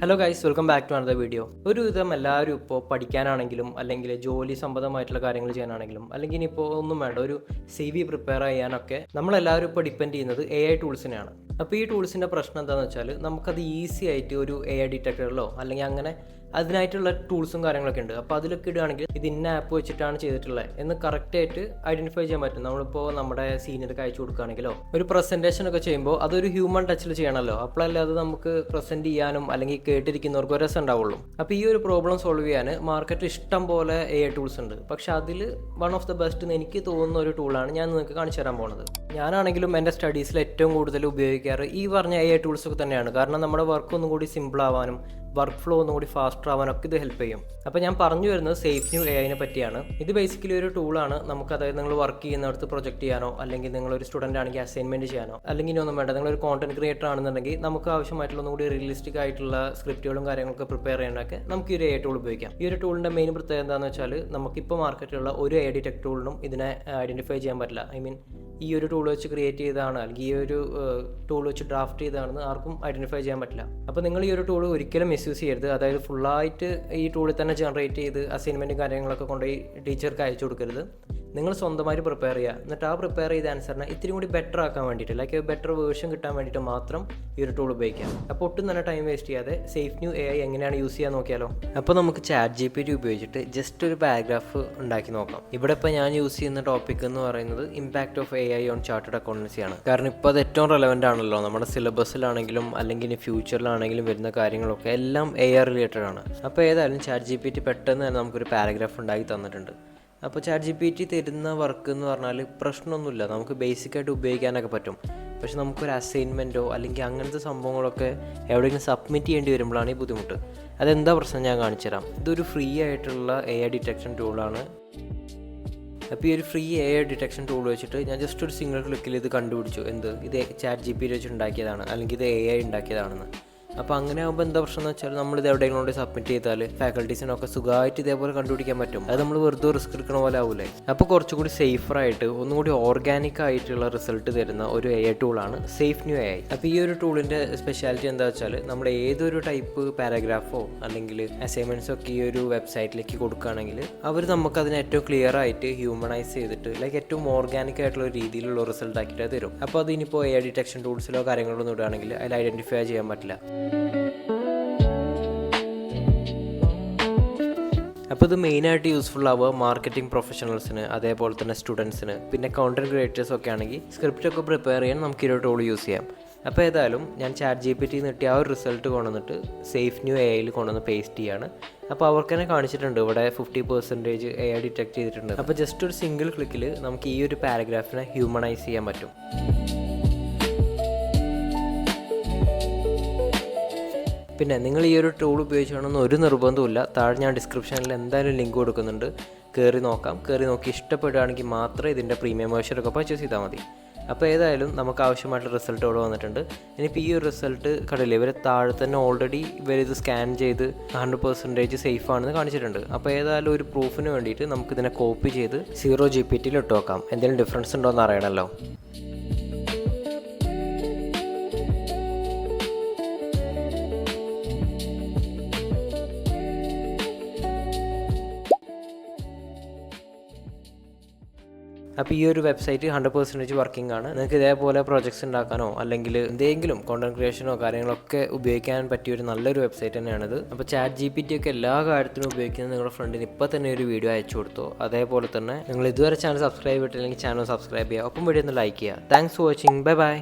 Hello guys, welcome back to another video. ഒരു വിധം എല്ലാവരും ഇപ്പോൾ പഠിക്കാനാണെങ്കിലും അല്ലെങ്കിൽ ജോലി സംബന്ധമായിട്ടുള്ള കാര്യങ്ങൾ ചെയ്യാനാണെങ്കിലും അല്ലെങ്കിൽ ഇനിയിപ്പോൾ ഒന്നും വേണ്ട, ഒരു CV പ്രിപ്പയർ ചെയ്യാനൊക്കെ നമ്മളെല്ലാവരും ഇപ്പോൾ ഡിപ്പെൻഡ് ചെയ്യുന്നത് AI ടൂൾസിനെയാണ്. അപ്പോൾ ഈ ടൂൾസിൻ്റെ പ്രശ്നം എന്താണെന്ന് വെച്ചാൽ നമുക്കത് ഈസി ആയിട്ട് ഒരു AI ഡിറ്റക്ടറിലോ അല്ലെങ്കിൽ അങ്ങനെ അതിനായിട്ടുള്ള ടൂൾസും കാര്യങ്ങളൊക്കെ ഉണ്ട്. അപ്പോൾ അതിലൊക്കെ ഇടുകയാണെങ്കിൽ ഇത് ഇന്ന ആപ്പ് വെച്ചിട്ടാണ് ചെയ്തിട്ടുള്ളത് എന്ന് കറക്റ്റായിട്ട് ഐഡൻറ്റിഫൈ ചെയ്യാൻ പറ്റും. നമ്മളിപ്പോൾ നമ്മുടെ സീനിയർക്ക് അയച്ചു കൊടുക്കുകയാണെങ്കിലോ ഒരു പ്രസൻറ്റേഷൻ ഒക്കെ ചെയ്യുമ്പോൾ അതൊരു ഹ്യൂമൻ ടച്ചിൽ ചെയ്യണമല്ലോ. അപ്പോഴല്ലേ അത് നമുക്ക് പ്രസൻറ്റ് ചെയ്യാനും അല്ലെങ്കിൽ കേട്ടിരിക്കുന്നവർക്ക് ഒരു രസം ഉണ്ടാവുള്ളൂ. അപ്പോൾ ഈ ഒരു പ്രോബ്ലം സോൾവ് ചെയ്യാൻ മാർക്കറ്റിൽ ഇഷ്ടം പോലെ AI ടൂൾസ് ഉണ്ട്. പക്ഷേ അതിൽ വൺ ഓഫ് ദ ബെസ്റ്റ് എന്ന് എനിക്ക് തോന്നുന്ന ഒരു ടൂളാണ് ഞാൻ നിങ്ങൾക്ക് കാണിച്ചു തരാൻ പോകുന്നത്. ഞാനാണെങ്കിലും എൻ്റെ സ്റ്റഡീസിൽ ഏറ്റവും കൂടുതൽ ഉപയോഗിക്കാറ് ഈ പറഞ്ഞ AI ടൂൾസ് ഒക്കെ തന്നെയാണ്. കാരണം നമ്മുടെ വർക്ക് ഒന്നും കൂടി സിമ്പിൾ ആവാനും വർക്ക് ഫ്ലോ ഒന്നും കൂടി ഫാസ്റ്റർ ആവാനൊക്കെ ഇത് ഹെൽപ്പ് ചെയ്യും. അപ്പോൾ ഞാൻ പറഞ്ഞു വരുന്നത് സേഫ്ന്യൂ AIനെ പറ്റിയാണ്. ഇത് ബേസിക്കലി ഒരു ടൂളാണ്. നമുക്ക് അതായത് നിങ്ങൾ വർക്ക് ചെയ്യുന്നിടത്ത് പ്രൊജക്റ്റ് ചെയ്യാനോ അല്ലെങ്കിൽ നിങ്ങളൊരു സ്റ്റുഡൻ്റ് ആണെങ്കിൽ അസൈൻമെൻറ്റ് ചെയ്യാനോ അല്ലെങ്കിൽ ഇനി ഒന്നും വേണ്ട, നിങ്ങളൊരു കോണ്ടന്റ് ക്രിയേറ്റർ ആണെന്നുണ്ടെങ്കിൽ നമുക്ക് ആവശ്യമായിട്ടുള്ള ഒന്നും കൂടി റിയലിസ്റ്റിക് ആയിട്ടുള്ള സ്ക്രിപ്റ്റുകളും കാര്യങ്ങളൊക്കെ പ്രിപ്പയർ ചെയ്യാനൊക്കെ നമുക്ക് ഈ ഒരു AI ടൂൾ ഉപയോഗിക്കാം. ഈ ഒരു ടൂളിൻ്റെ മെയിൻ പ്രത്യേകത എന്താണെന്ന് വെച്ചാൽ നമുക്കിപ്പോൾ മാർക്കറ്റിലുള്ള ഒരു AI ഡിറ്റക്ട് ടൂളിനും ഇതിനെ ഐഡൻറ്റിഫൈ ചെയ്യാൻ പറ്റില്ല. ഈ ഒരു ടൂൾ വെച്ച് ക്രിയേറ്റ് ചെയ്തതാണ് അല്ലെങ്കിൽ ഈ ഒരു ടൂൾ വെച്ച് ഡ്രാഫ്റ്റ് ചെയ്തതാണെന്ന് ആർക്കും ഐഡൻറ്റിഫൈ ചെയ്യാൻ പറ്റില്ല. അപ്പോൾ നിങ്ങൾ ഈ ഒരു ടൂൾ ഒരിക്കലും മിസ്യൂസ് ചെയ്യരുത്. അതായത് ഫുള്ളായിട്ട് ഈ ടൂളിൽ തന്നെ ജനറേറ്റ് ചെയ്ത് അസൈൻമെൻറ്റും കാര്യങ്ങളൊക്കെ കൊണ്ടുപോയി ടീച്ചർക്ക് അയച്ചു കൊടുക്കരുത്. നിങ്ങൾ സ്വന്തമായിട്ട് പ്രിപ്പയർ ചെയ്യുക. എന്നിട്ട് ആ പ്രിപ്പയർ ചെയ്ത ആൻസറിനെ ഇത്തിരി കൂടി ബെറ്റർ ആക്കാൻ വേണ്ടിയിട്ട്, ലൈക്ക് ബെറ്റർ വേർഷൻ കിട്ടാൻ വേണ്ടിയിട്ട് മാത്രം ഈ ഒരു ടൂൾ ഉപയോഗിക്കാം. അപ്പോൾ ഒട്ടും തന്നെ ടൈം വേസ്റ്റ് ചെയ്യാതെ സേഫ്ന്യൂ AI എങ്ങനെയാണ് യൂസ് ചെയ്യാൻ നോക്കിയാലോ. അപ്പോൾ നമുക്ക് ChatGPT ഉപയോഗിച്ചിട്ട് ജസ്റ്റ് ഒരു പാരഗ്രാഫ് ഉണ്ടാക്കി നോക്കാം. ഇവിടെ ഇപ്പോൾ ഞാൻ യൂസ് ചെയ്യുന്ന ടോപ്പിക് എന്ന് പറയുന്നത് impact of AI on chartered accountancy ആണ്. കാരണം ഇപ്പോൾ അത് ഏറ്റവും റെലവൻ്റ് ആണല്ലോ. നമ്മുടെ സിലബസിലാണെങ്കിലും അല്ലെങ്കിൽ ഇനി ഫ്യൂച്ചറിലാണെങ്കിലും വരുന്ന കാര്യങ്ങളൊക്കെ എല്ലാം AI റിലേറ്റഡ് ആണ്. അപ്പോൾ ഏതായാലും ChatGPT പെട്ടെന്ന് തന്നെ നമുക്കൊരു പാരഗ്രാഫ് ഉണ്ടാക്കി തന്നിട്ടുണ്ട്. അപ്പോൾ ChatGPT തരുന്ന വർക്ക് എന്ന് പറഞ്ഞാൽ പ്രശ്നമൊന്നുമില്ല, നമുക്ക് ബേസിക്കായിട്ട് ഉപയോഗിക്കാനൊക്കെ പറ്റും. പക്ഷെ നമുക്കൊരു അസൈൻമെൻറ്റോ അല്ലെങ്കിൽ അങ്ങനത്തെ സംഭവങ്ങളൊക്കെ എവിടെയെങ്കിലും സബ്മിറ്റ് ചെയ്യേണ്ടി വരുമ്പോഴാണ് ഈ ബുദ്ധിമുട്ട്. അതെന്താ പ്രശ്നം ഞാൻ കാണിച്ചു തരാം. ഇതൊരു ഫ്രീ ആയിട്ടുള്ള AI ഡിറ്റക്ഷൻ ടൂളാണ്. അപ്പോൾ ഈ ഒരു ഫ്രീ AI ഡിറ്റക്ഷൻ ടൂൾ വെച്ചിട്ട് ഞാൻ ജസ്റ്റ് ഒരു സിംഗിൾ ക്ലിക്കിൽ ഇത് കണ്ടുപിടിച്ചു. ഇത് ChatGPT വെച്ച് ഉണ്ടാക്കിയതാണ് അല്ലെങ്കിൽ ഇത് AI ഉണ്ടാക്കിയതാണെന്ന്. അപ്പോൾ അങ്ങനെ ആകുമ്പോൾ എന്താ പ്രശ്നം എന്ന് വെച്ചാൽ നമ്മളിത് എവിടെയെങ്കിലും കൊണ്ട് സബ്മിറ്റ് ചെയ്താൽ ഫാക്കൽറ്റീസിനൊക്കെ സുഖമായിട്ട് ഇതേപോലെ കണ്ടുപിടിക്കാൻ പറ്റും. അത് നമ്മൾ വെറുതെ റിസ്ക് എടുക്കണ പോലെ ആവില്ലേ. അപ്പോൾ കുറച്ചുകൂടി സേഫറായിട്ട് ഒന്നും കൂടി ഓർഗാനിക് ആയിട്ടുള്ള റിസൾട്ട് തരുന്ന ഒരു AI ടൂളാണ് സേഫ്ന്യൂ AI. അപ്പോൾ ഈ ഒരു ടൂളിൻ്റെ സ്പെഷ്യാലിറ്റി എന്താ വെച്ചാൽ നമ്മൾ ഏതൊരു ടൈപ്പ് പാരഗ്രാഫോ അല്ലെങ്കിൽ അസൈൻമെൻറ്റ്സോ ഒക്കെ ഈ ഒരു വെബ്സൈറ്റിലേക്ക് കൊടുക്കുകയാണെങ്കിൽ അവർ നമുക്കതിനെ ഏറ്റവും ക്ലിയർ ആയിട്ട് ഹ്യൂമനൈസ് ചെയ്തിട്ട് ലൈക്ക് ഏറ്റവും ഓർഗാനിക് ആയിട്ടുള്ള ഒരു രീതിയിലുള്ള റിസൾട്ട് ആക്കിയിട്ട് തരും. അപ്പോൾ അതിനിപ്പോൾ AI ഡിറ്റക്ഷൻ ടൂൾസിലോ കാര്യങ്ങളോ ഒന്നും ഇടുകയാണെങ്കിൽ അതിൽ ഐഡൻറ്റിഫൈ ചെയ്യാൻ പറ്റില്ല. അപ്പോൾ ഇത് മെയിനായിട്ട് യൂസ്ഫുൾ ആവുക മാർക്കറ്റിംഗ് പ്രൊഫഷണൽസിന്, അതേപോലെ തന്നെ സ്റ്റുഡൻസിന്, പിന്നെ കോണ്ടന്റ് ക്രിയേറ്റേഴ്സ് ഒക്കെ ആണെങ്കിൽ സ്ക്രിപ്റ്റൊക്കെ പ്രിപ്പയർ ചെയ്യാൻ നമുക്ക് ഈ ഒരു ടൂൾ യൂസ് ചെയ്യാം. അപ്പോൾ ഏതായാലും ഞാൻ ChatGPT കിട്ടിയ ആ ഒരു റിസൾട്ട് കൊണ്ടുവന്നിട്ട് സേഫ്ന്യൂ AIയിൽ കൊണ്ടുവന്ന് പേസ്റ്റ് ചെയ്യാണ്. അപ്പോൾ അവർക്ക് തന്നെ കാണിച്ചിട്ടുണ്ട് ഇവിടെ 50% AI ഡിറ്റക്ട് ചെയ്തിട്ടുണ്ട്. അപ്പോൾ ജസ്റ്റ് ഒരു സിംഗിൾ ക്ലിക്കിൽ നമുക്ക് ഈ ഒരു പാരഗ്രാഫിനെ ഹ്യൂമനൈസ് ചെയ്യാൻ പറ്റും. പിന്നെ നിങ്ങൾ ഈ ഒരു ടൂൾ ഉപയോഗിച്ചണമെന്ന് ഒരു നിർബന്ധമില്ല. താഴെ ഞാൻ ഡിസ്ക്രിപ്ഷനിൽ എന്തായാലും ലിങ്ക് കൊടുക്കുന്നുണ്ട്, കയറി നോക്കാം. കയറി നോക്കി ഇഷ്ടപ്പെടുകയാണെങ്കിൽ മാത്രമേ ഇതിൻ്റെ പ്രീമിയം വേർഷനൊക്കെ പർച്ചേസ് ചെയ്താൽ മതി. അപ്പോൾ ഏതായാലും നമുക്ക് ആവശ്യമായിട്ടുള്ള റിസൾട്ട് ഇവിടെ വന്നിട്ടുണ്ട്. ഇനിയിപ്പോൾ ഈ ഒരു റിസൾട്ട് കണ്ടില്ലേ, ഇവർ താഴെ തന്നെ ഓൾറെഡി ഇവരിത് സ്കാൻ ചെയ്ത് 100% സേഫ് ആണെന്ന് കാണിച്ചിട്ടുണ്ട്. അപ്പോൾ ഏതായാലും ഒരു പ്രൂഫിന് വേണ്ടിയിട്ട് നമുക്കിതിനെ കോപ്പി ചെയ്ത് 0GPTയിൽ ഇട്ട് വെക്കാം. എന്തെങ്കിലും ഡിഫറൻസ് ഉണ്ടോ എന്ന് അറിയണമല്ലോ. അപ്പോൾ ഈ ഒരു വെബ്സൈറ്റ് 100% വർക്കിംഗ് ആണ്. നിങ്ങൾക്ക് ഇതേപോലെ പ്രോജക്ട്സ് ഉണ്ടാക്കാനോ അല്ലെങ്കിൽ എന്തെങ്കിലും കോണ്ടന്റ് ക്രിയേഷനോ കാര്യങ്ങളൊക്കെ ഉപയോഗിക്കാൻ പറ്റിയ ഒരു നല്ലൊരു വെബ്സൈറ്റ് തന്നെയാണിത്. അപ്പോൾ ChatGPT ഒക്കെ എല്ലാ കാര്യത്തിനും ഉപയോഗിക്കുന്നത് നിങ്ങളുടെ ഫ്രണ്ടിന് ഇപ്പോൾ തന്നെ ഒരു വീഡിയോ അയച്ചു കൊടുത്തോ. അതേപോലെ തന്നെ നിങ്ങൾ ഇതുവരെ ചാനൽ സബ്സ്ക്രൈബ് ചെയ്തിട്ടില്ലെങ്കിൽ ചാനൽ സബ്സ്ക്രൈബ് ചെയ്യുക, ഒപ്പം വീഡിയോ ഒന്ന് ലൈക്ക് ചെയ്യുക. Thanks for watching. Bye bye.